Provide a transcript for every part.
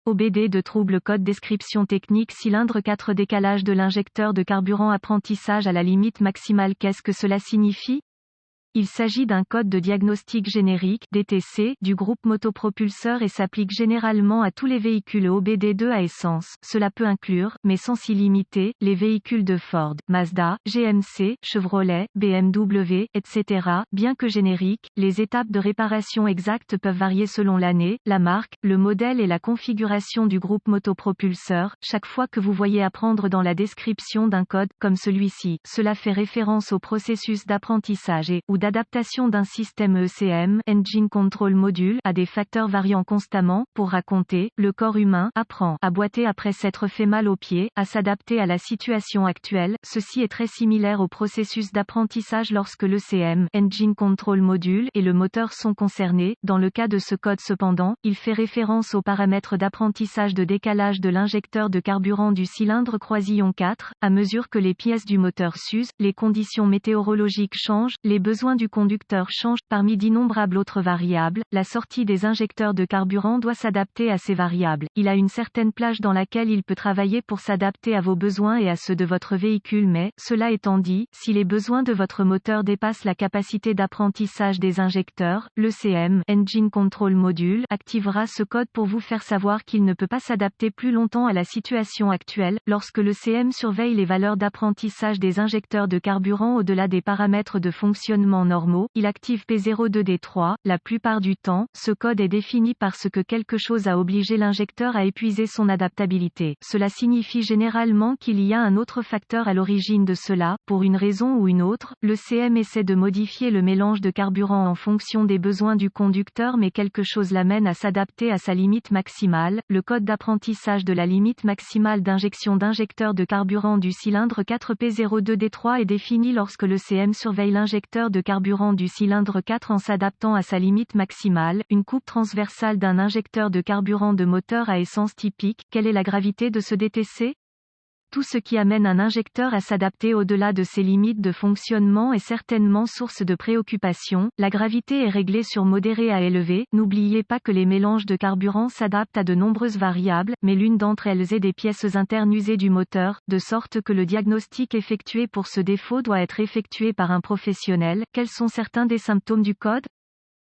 OBD de trouble code description technique cylindre 4 décalage de l'injecteur de carburant apprentissage à la limite maximale. Qu'est-ce que cela signifie? Il s'agit d'un code de diagnostic générique (DTC) du groupe motopropulseur et s'applique généralement à tous les véhicules OBD2 à essence. Cela peut inclure, mais sans s'y limiter, les véhicules de Ford, Mazda, GMC, Chevrolet, BMW, etc. Bien que génériques, les étapes de réparation exactes peuvent varier selon l'année, la marque, le modèle et la configuration du groupe motopropulseur. Chaque fois que vous voyez apprendre dans la description d'un code, comme celui-ci, cela fait référence au processus d'apprentissage et, ou d'adaptation d'un système ECM, Engine Control Module, à des facteurs variant constamment. Pour raconter, le corps humain apprend à boiter après s'être fait mal aux pieds, à s'adapter à la situation actuelle. Ceci est très similaire au processus d'apprentissage lorsque l'ECM, Engine Control Module, et le moteur sont concernés. Dans le cas de ce code cependant, il fait référence aux paramètres d'apprentissage de décalage de l'injecteur de carburant du cylindre croisillon 4. À mesure que les pièces du moteur s'usent, les conditions météorologiques changent, les besoins du conducteur change. Parmi d'innombrables autres variables, la sortie des injecteurs de carburant doit s'adapter à ces variables. Il a une certaine plage dans laquelle il peut travailler pour s'adapter à vos besoins et à ceux de votre véhicule, mais, cela étant dit, si les besoins de votre moteur dépassent la capacité d'apprentissage des injecteurs, l'ECM, Engine Control Module, activera ce code pour vous faire savoir qu'il ne peut pas s'adapter plus longtemps à la situation actuelle. Lorsque l'ECM surveille les valeurs d'apprentissage des injecteurs de carburant au-delà des paramètres de fonctionnement normaux, il active P02D3. La plupart du temps, ce code est défini parce que quelque chose a obligé l'injecteur à épuiser son adaptabilité. Cela signifie généralement qu'il y a un autre facteur à l'origine de cela. Pour une raison ou une autre, le CM essaie de modifier le mélange de carburant en fonction des besoins du conducteur, mais quelque chose l'amène à s'adapter à sa limite maximale. Le code d'apprentissage de la limite maximale d'injection d'injecteur de carburant du cylindre 4 P02D3 est défini lorsque le CM surveille l'injecteur de carburant du cylindre 4 en s'adaptant à sa limite maximale. Une coupe transversale d'un injecteur de carburant de moteur à essence typique. Quelle est la gravité de ce DTC? Tout ce qui amène un injecteur à s'adapter au-delà de ses limites de fonctionnement est certainement source de préoccupation. La gravité est réglée sur modéré à élevé. N'oubliez pas que les mélanges de carburant s'adaptent à de nombreuses variables, mais l'une d'entre elles est des pièces internes usées du moteur, de sorte que le diagnostic effectué pour ce défaut doit être effectué par un professionnel. Quels sont certains des symptômes du code?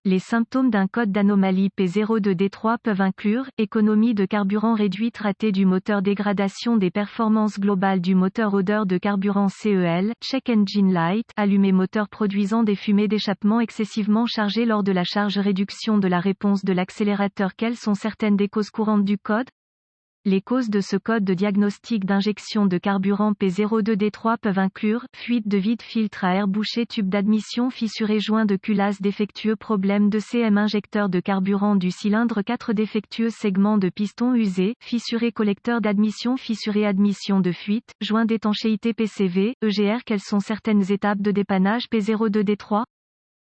Les symptômes d'un code d'anomalie P02D3 peuvent inclure économie de carburant réduite, raté du moteur, dégradation des performances globales du moteur, odeur de carburant CEL, check engine light, allumé moteur produisant des fumées d'échappement excessivement chargées lors de la charge, réduction de la réponse de l'accélérateur. Quelles sont certaines des causes courantes du code? Les causes de ce code de diagnostic d'injection de carburant P02D3 peuvent inclure fuite de vide, filtre à air bouché, tube d'admission fissuré, joint de culasse défectueux, problème de CM, injecteur de carburant du cylindre 4 défectueux, segment de piston usé, fissuré, collecteur d'admission fissuré, admission de fuite, joint d'étanchéité PCV, EGR. Quelles sont certaines étapes de dépannage P02D3?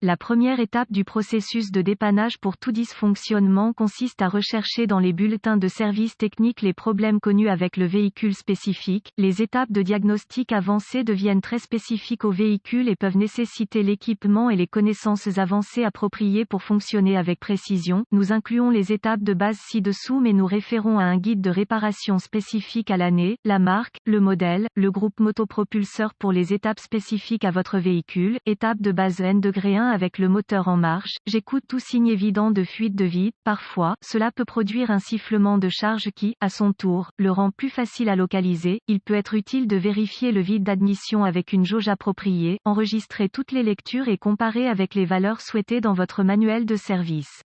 La première étape du processus de dépannage pour tout dysfonctionnement consiste à rechercher dans les bulletins de service technique les problèmes connus avec le véhicule spécifique. Les étapes de diagnostic avancé deviennent très spécifiques au véhicule et peuvent nécessiter l'équipement et les connaissances avancées appropriées pour fonctionner avec précision. Nous incluons les étapes de base ci-dessous, mais nous référons à un guide de réparation spécifique à l'année, la marque, le modèle, le groupe motopropulseur pour les étapes spécifiques à votre véhicule. Étape de base N-1 avec le moteur en marche. J'écoute tout signe évident de fuite de vide. Parfois, cela peut produire un sifflement de charge qui, à son tour, le rend plus facile à localiser. Il peut être utile de vérifier le vide d'admission avec une jauge appropriée, enregistrer toutes les lectures et comparer avec les valeurs souhaitées dans votre manuel de service.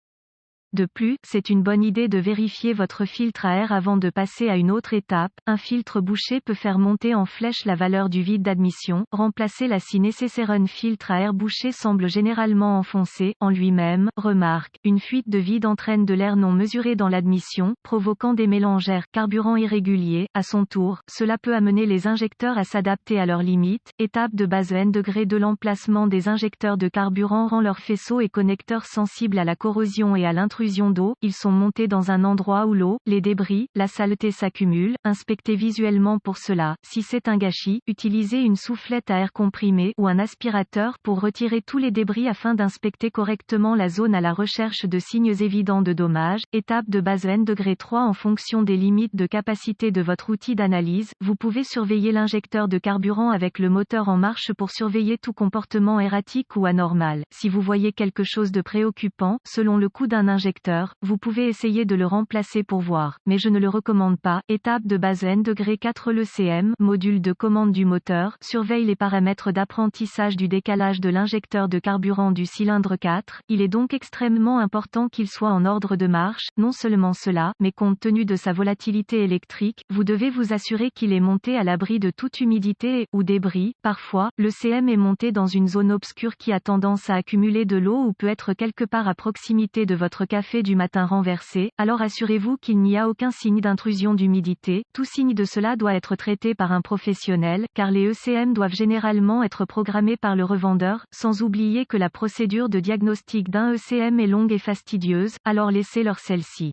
De plus, c'est une bonne idée de vérifier votre filtre à air avant de passer à une autre étape. Un filtre bouché peut faire monter en flèche la valeur du vide d'admission. Remplacer-la si nécessaire. Un filtre à air bouché semble généralement enfoncé en lui-même. Remarque, une fuite de vide entraîne de l'air non mesuré dans l'admission, provoquant des mélanges air-carburant irréguliers. À son tour, cela peut amener les injecteurs à s'adapter à leurs limites. Étape de base N-degré de l'emplacement des injecteurs de carburant rend leurs faisceaux et connecteurs sensibles à la corrosion et à l'intrusion d'intrusion d'eau, ils sont montés dans un endroit où l'eau, les débris, la saleté s'accumulent, inspectez visuellement pour cela. Si c'est un gâchis, utilisez une soufflette à air comprimé ou un aspirateur pour retirer tous les débris afin d'inspecter correctement la zone à la recherche de signes évidents de dommages. Étape de base degré 3 en fonction des limites de capacité de votre outil d'analyse, vous pouvez surveiller l'injecteur de carburant avec le moteur en marche pour surveiller tout comportement erratique ou anormal. Si vous voyez quelque chose de préoccupant, selon le coût d'un injecteur, vous pouvez essayer de le remplacer pour voir, mais je ne le recommande pas. Étape de base degré 4 l'ECM, module de commande du moteur, surveille les paramètres d'apprentissage du décalage de l'injecteur de carburant du cylindre 4, il est donc extrêmement important qu'il soit en ordre de marche. Non seulement cela, mais compte tenu de sa volatilité électrique, vous devez vous assurer qu'il est monté à l'abri de toute humidité ou débris. Parfois, l'ECM est monté dans une zone obscure qui a tendance à accumuler de l'eau ou peut être quelque part à proximité de votre café du matin renversé, alors assurez-vous qu'il n'y a aucun signe d'intrusion d'humidité. Tout signe de cela doit être traité par un professionnel, car les ECM doivent généralement être programmés par le revendeur, sans oublier que la procédure de diagnostic d'un ECM est longue et fastidieuse, alors laissez-leur celle-ci.